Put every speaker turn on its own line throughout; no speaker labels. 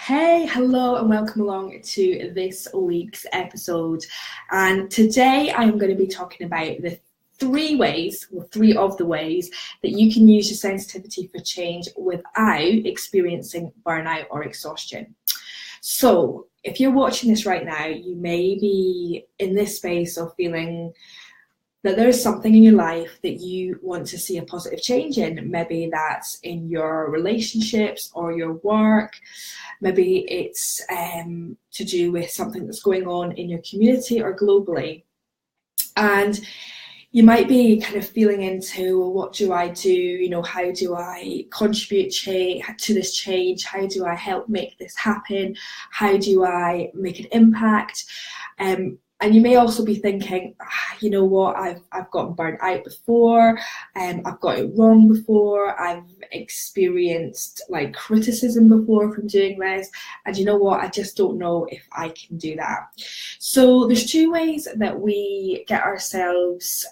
Hey, hello and welcome along to this week's episode. And today I'm going to be talking about the three of the ways that you can use your sensitivity for change without experiencing burnout or exhaustion. So if you're watching this right now, you may be in this space of feeling that there's something in your life that you want to see a positive change in. Maybe that's in your relationships or your work. Maybe it's to do with something that's going on in your community or globally. And you might be kind of feeling into, well, what do I do? You know, how do I contribute to this change? How do I help make this happen? How do I make an impact? And you may also be thinking, you know what, I've gotten burnt out before, I've got it wrong before, I've experienced like criticism before from doing this, and you know what, I just don't know if I can do that. So there's two ways that we get ourselves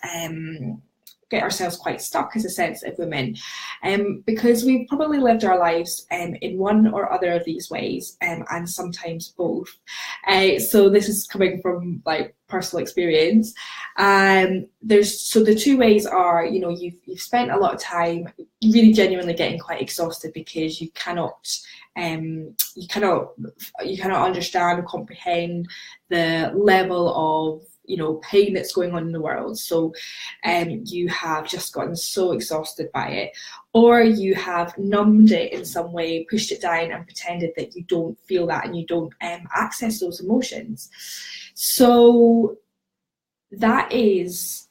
quite stuck as a sensitive women, because we've probably lived our lives in one or other of these ways, and sometimes both. So this is coming from like personal experience. The two ways are, you know, you've spent a lot of time really genuinely getting quite exhausted because you cannot understand or comprehend the level of, you know, pain that's going on in the world. So you have just gotten so exhausted by it, or you have numbed it in some way, pushed it down and pretended that you don't feel that and you don't access those emotions. So that is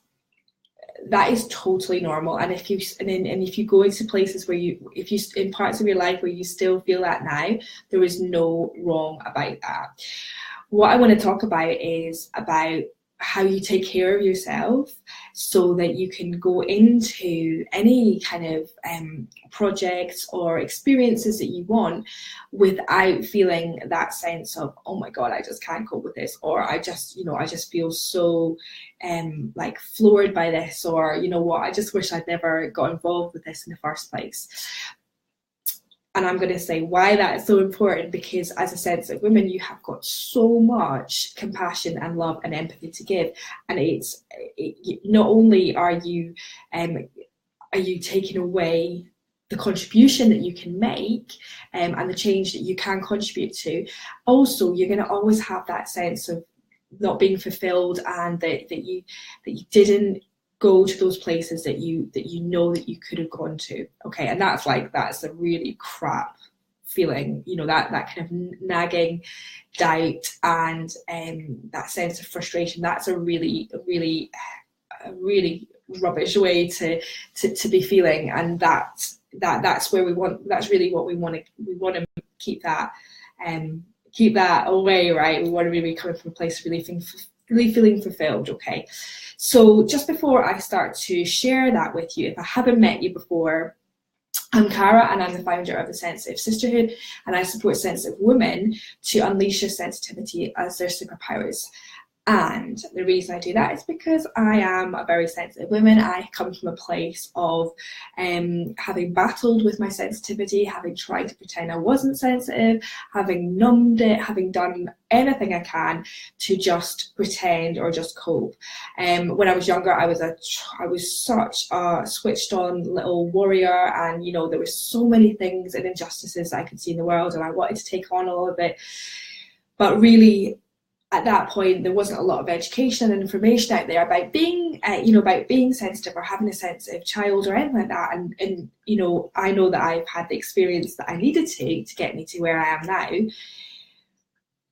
totally normal. And if you go into places where if you in parts of your life where you still feel that now, there is no wrong about that. What I want to talk about is about how you take care of yourself so that you can go into any kind of projects or experiences that you want without feeling that sense of, oh my God, I just can't cope with this, or I just feel so like floored by this, or you know what, I just wish I'd never got involved with this in the first place. And I'm going to say why that is so important, because as a sensitive woman, you have got so much compassion and love and empathy to give. And not only are you taking away the contribution that you can make and the change that you can contribute to, also you're going to always have that sense of not being fulfilled, and that you didn't go to those places that you know that you could have gone to. Okay, and that's a really crap feeling, you know, that kind of nagging doubt and that sense of frustration. That's a really rubbish way to be feeling, and that's where that's really what we want to keep that away, right? We want to be coming from a place of really feeling fulfilled. Okay, so just before I start to share that with you, if I haven't met you before, I'm Cara, and I'm the founder of the Sensitive Sisterhood, and I support sensitive women to unleash their sensitivity as their superpowers. And the reason I do that is because I am a very sensitive woman. I come from a place of having battled with my sensitivity, having tried to pretend I wasn't sensitive, having numbed it, having done anything I can to just pretend or just cope. When I was younger, I was such a switched on little warrior, and you know, there were so many things and injustices I could see in the world, and I wanted to take on all of it. But really, at that point, there wasn't a lot of education and information out there about being sensitive or having a sensitive child or anything like that. And you know, I know that I've had the experience that I needed to get me to where I am now.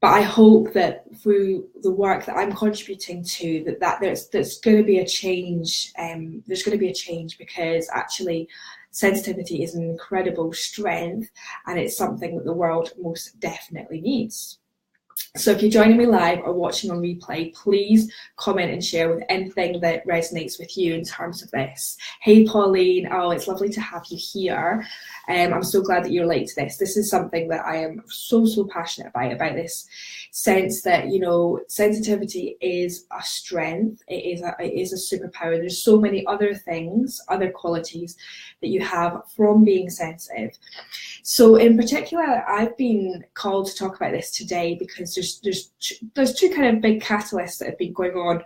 But I hope that through the work that I'm contributing to, that there's going to be a change. There's going to be a change, because actually sensitivity is an incredible strength, and it's something that the world most definitely needs. So if you're joining me live or watching on replay, please comment and share with anything that resonates with you in terms of this. Hey Pauline, oh, it's lovely to have you here. I'm so glad that you're late to this. This is something that I am so passionate about this sense that, you know, sensitivity is a strength. It is a superpower. There's so many other things, other qualities that you have from being sensitive. So in particular, I've been called to talk about this today because there's two kind of big catalysts that have been going on.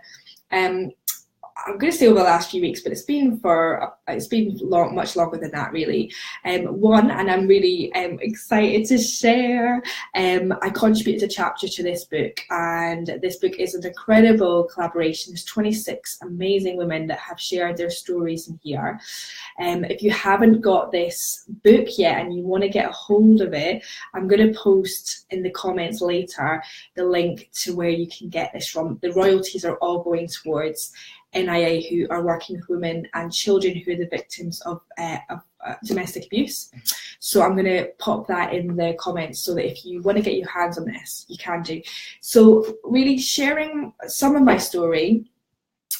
I'm going to say over the last few weeks, but it's been much longer than that, really. One, and I'm really excited to share, I contributed a chapter to this book, and this book is an incredible collaboration. There's 26 amazing women that have shared their stories in here. If you haven't got this book yet and you want to get a hold of it, I'm going to post in the comments later the link to where you can get this from. The royalties are all going towards NIA, who are working with women and children who are the victims of domestic abuse. So I'm going to pop that in the comments so that if you want to get your hands on this, you can do. So really sharing some of my story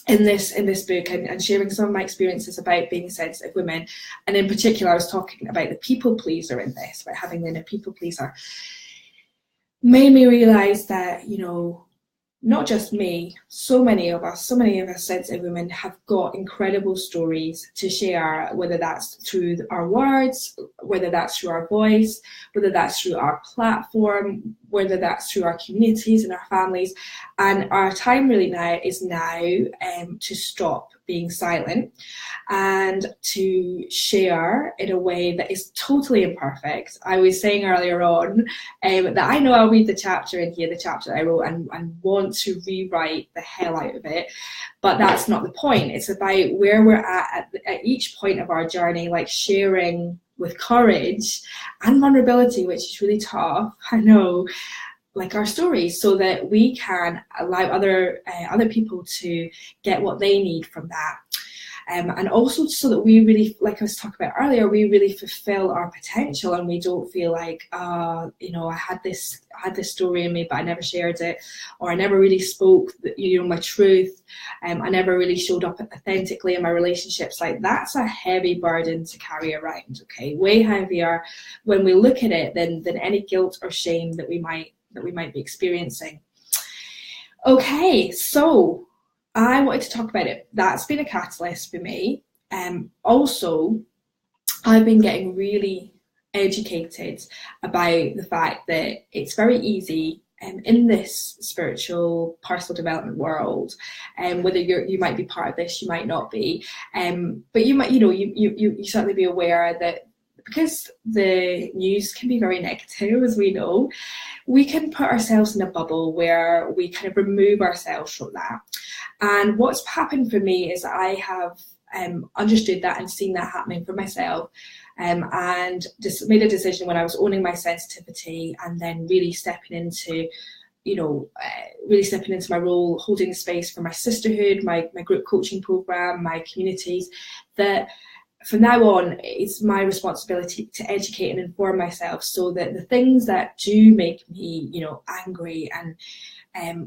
in this book and sharing some of my experiences about being sensitive women, and in particular I was talking about the people pleaser in this, about having been a people pleaser, made me realise that, you know, not just me, so many of us sensitive women have got incredible stories to share, whether that's through our words, whether that's through our voice, whether that's through our platform, whether that's through our communities and our families. And our time really now is to stop being silent and to share in a way that is totally imperfect. I was saying earlier on that I know I'll read the chapter in here, the chapter that I wrote, and want to rewrite the hell out of it, but that's not the point. It's about where we're at each point of our journey, like sharing with courage and vulnerability, which is really tough, I know, like our stories, so that we can allow other people to get what they need from that. And also so that we really, like I was talking about earlier, we really fulfill our potential and we don't feel like, you know, I had this story in me, but I never shared it, or I never really spoke, you know, my truth. I never really showed up authentically in my relationships. Like, that's a heavy burden to carry around, okay? Way heavier when we look at it than any guilt or shame that we might be experiencing. Okay, so I wanted to talk about it. That's been a catalyst for me. Also, I've been getting really educated about the fact that it's very easy in this spiritual personal development world, whether you might be part of this, you might not be, but you might, you know, you certainly be aware that because the news can be very negative, as we know, we can put ourselves in a bubble where we kind of remove ourselves from that. And what's happened for me is I have understood that and seen that happening for myself, and just made a decision when I was owning my sensitivity and then really stepping into, you know, really stepping into my role, holding the space for my sisterhood, my group coaching program, my communities, that from now on, it's my responsibility to educate and inform myself so that the things that do make me, you know, angry and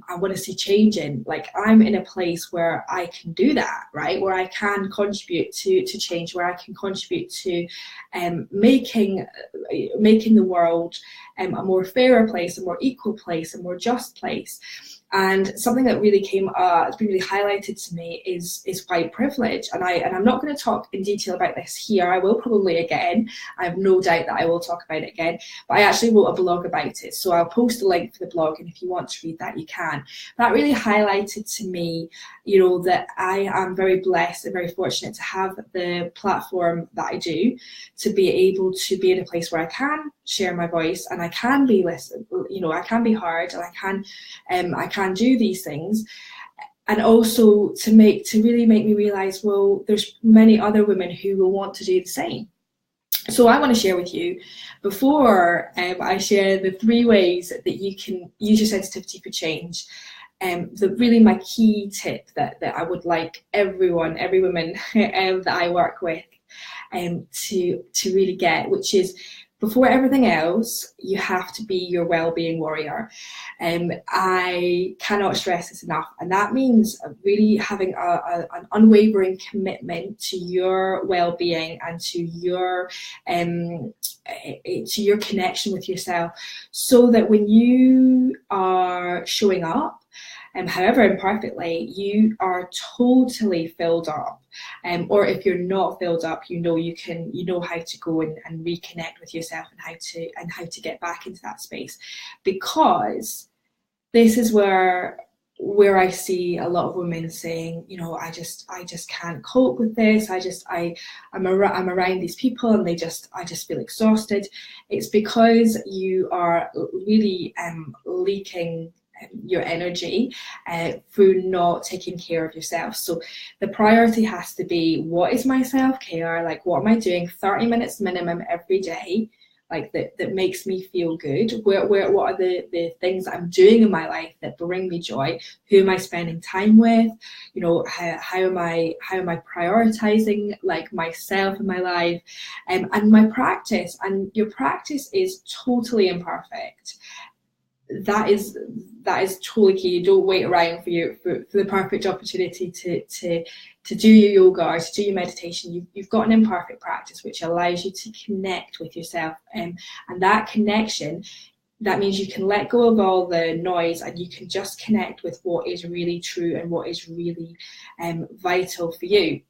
I want to see change in, like, I'm in a place where I can do that, right? Where I can contribute to change, where I can contribute to making the world a more fairer place, a more equal place, a more just place. And something that really it's been really highlighted to me is white privilege. And I'm not going to talk in detail about this here. I will probably again. I have no doubt that I will talk about it again. But I actually wrote a blog about it, so I'll post a link for the blog, and if you want to read that, you can. That really highlighted to me, you know, that I am very blessed and very fortunate to have the platform that I do, to be able to be in a place where I can share my voice and I can be listened, you know, I can be heard, and I can do these things. And also to really make me realize, well, there's many other women who will want to do the same. So I want to share with you, before I share the 3 ways that you can use your sensitivity for change, really my key tip that I would like every woman that I work with to really get, which is before everything else, you have to be your well-being warrior. I cannot stress this enough, and that means really having an unwavering commitment to your well-being and to your connection with yourself, so that when you are showing up, however imperfectly, you are totally filled up. Or if you're not filled up, you know how to go and reconnect with yourself, and how to get back into that space. Because this is where I see a lot of women saying, I just can't cope with this. I'm around these people and I just feel exhausted. It's because you are really leaking your energy through not taking care of yourself. So the priority has to be, what is my self-care? Like, what am I doing 30 minutes minimum every day, like that makes me feel good? What are the things that I'm doing in my life that bring me joy? Who am I spending time with? How am I prioritizing like myself in my life, and my practice? And your practice is totally imperfect. That is totally key. You don't wait around for the perfect opportunity to do your yoga or to do your meditation. You've got an imperfect practice which allows you to connect with yourself, and that connection, that means you can let go of all the noise and you can just connect with what is really true and what is really vital for you.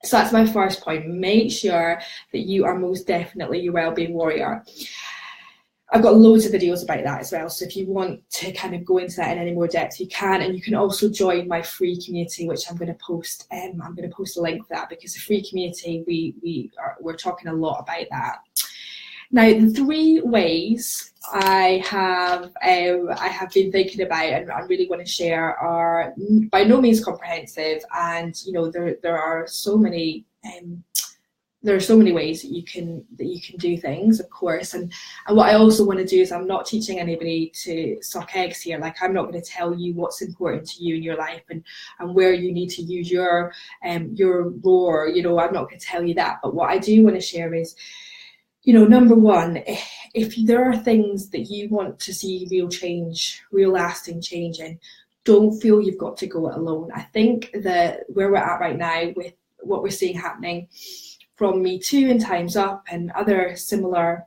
So that's my first point. Make sure that you are most definitely your wellbeing warrior. I've got loads of videos about that as well, so if you want to kind of go into that in any more depth, you can. And you can also join my free community, which I'm going to post. I'm going to post a link for that, because the free community, we're talking a lot about that. Now, the 3 ways I have been thinking about and I really want to share are by no means comprehensive, and there are so many. There are so many ways that you can do things, of course, and what I also want to do is, I'm not teaching anybody to suck eggs here. Like, I'm not going to tell you what's important to you in your life and where you need to use your roar. I'm not going to tell you that. But what I do want to share is, number one, if there are things that you want to see real lasting change in, don't feel you've got to go it alone. I think that where we're at right now with what we're seeing happening from Me Too and Time's Up and other similar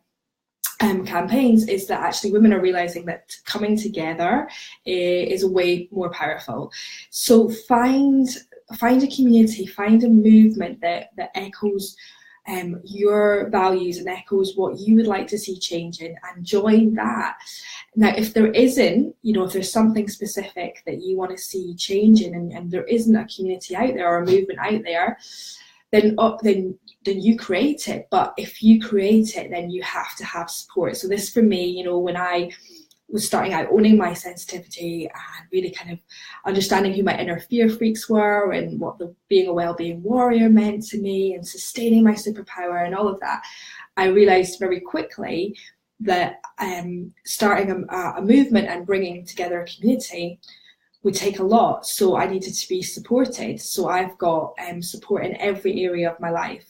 campaigns, is that actually women are realizing that coming together is way more powerful. So find a community, find a movement that echoes your values and echoes what you would like to see changing, and join that. Now, if there isn't, if there's something specific that you want to see changing, and there isn't a community out there or a movement out there, then you create it. But if you create it, then you have to have support. So this, for me, when I was starting out, owning my sensitivity and really kind of understanding who my inner fear freaks were and what being a well-being warrior meant to me and sustaining my superpower and all of that, I realized very quickly that starting a movement and bringing together a community would take a lot. So I needed to be supported. So I've got support in every area of my life,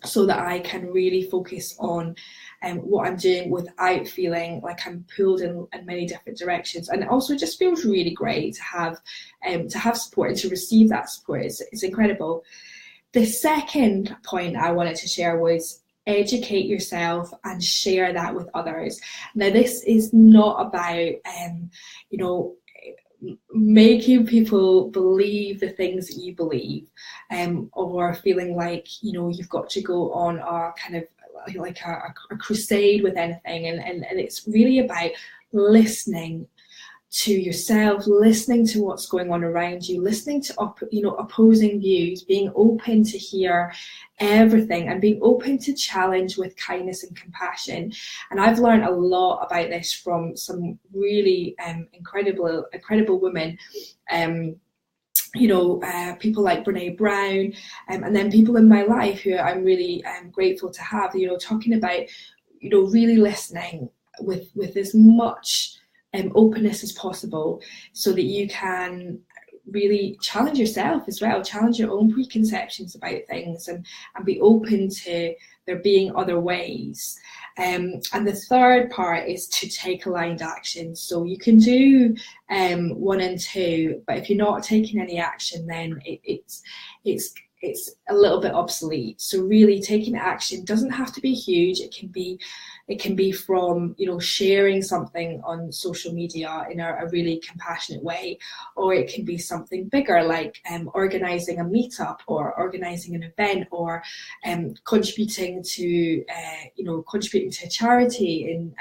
so that I can really focus on what I'm doing without feeling like I'm pulled in many different directions. And it also just feels really great to have support and to receive that support. It's incredible. The second point I wanted to share was educate yourself and share that with others. Now, this is not about making people believe the things that you believe, or feeling like you've got to go on a kind of like a crusade with anything, and it's really about listening to yourself, listening to what's going on around you, listening to opposing views, being open to hear everything, and being open to challenge with kindness and compassion. And I've learned a lot about this from some really incredible women, people like Brene Brown, and then people in my life who I'm really grateful to have, talking about, really listening with as much openness as possible, so that you can really challenge yourself as well, challenge your own preconceptions about things, and be open to there being other ways. And the third part is to take aligned action. So you can do 1 and 2, but if you're not taking any action, then it's a little bit obsolete. So really, taking action doesn't have to be huge. It can be from, you know, sharing something on social media in a really compassionate way, or it can be something bigger, like organizing a meetup or organizing an event, or contributing to a charity, and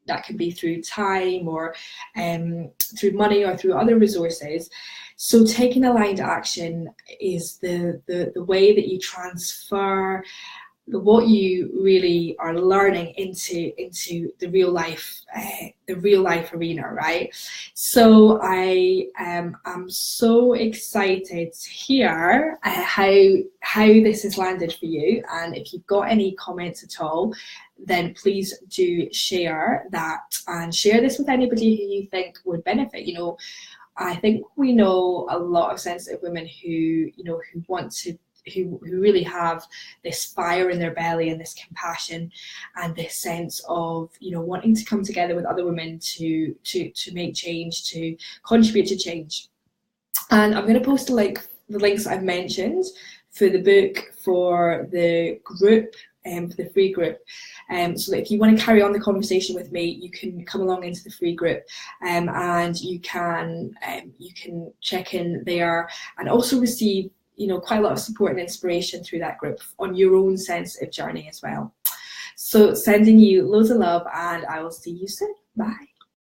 that can be through time, or through money, or through other resources. So taking aligned action is the way that you transfer what you really are learning into the real life arena, right? So I'm so excited to hear how this has landed for you, and if you've got any comments at all, then please do share that, and share this with anybody who you think would benefit. You know, I think we know a lot of sensitive women who really have this fire in their belly, and this compassion, and this sense of, you know, wanting to come together with other women to make change, to contribute to change. And I'm going to post the links I've mentioned for the book, for the group, for the free group, so that if you want to carry on the conversation with me, you can come along into the free group, and you can check in there, and also receive, you know, quite a lot of support and inspiration through that group on your own sensitive journey as well. So sending you loads of love, and I will see you soon. Bye.